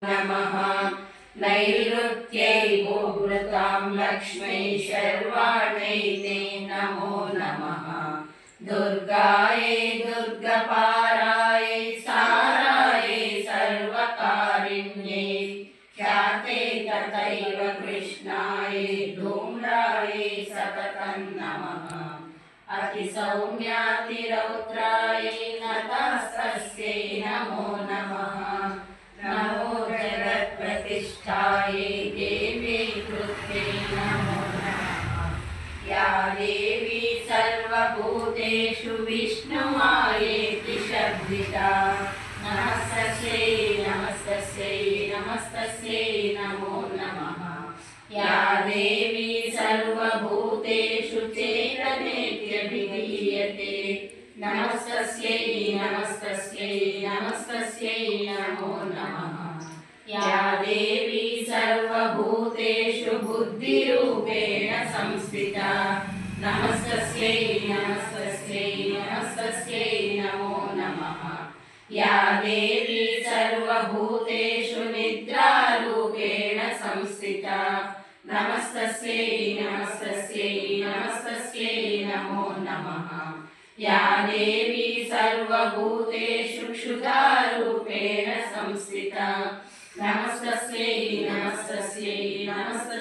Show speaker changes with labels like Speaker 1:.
Speaker 1: नमः नैऋत्यै भूभृतां लक्ष्मै शर्वाणै ते नमो नमः दुर्गायै दुर्गपारायै सारायै सर्वकारिण्यै ख्याते तथैव कृष्णायै धूम्रायै सततं नमः अतिसौम्यातिरौद्रायै नतस्तस्यै नमो नमः नमो जगत्प्रतिष्ठायै देवी कृत्यै नमो नमः या देवी सर्वभूतेषु विष्णुमायेति शब्दिता नमस्तस्यै नमस्तस्यै नमस्तस्यै नमो नमः या देवी सर्वभूतेषु चेतनेत्यभिधीयते नमस्तस्यै नमस्तस्यै नमस्तस्यै नमो नमः या देवी सर्वभूतेषु बुद्धिरूपेण संस्थिता नमस्तस्यै नमस्तस्यै नमस्तस्यै नमो नमः या देवी सर्वभूतेषु निद्रारूपेण संस्थिता नमस्तस्यै नमस्तस्यै नमस्तस्यै नमो नमः या देवी सर्वभूतेषु क्षुधारूपेण संस्थिता नमस्तस्यै नमस्तस्यै नमस्तस्यै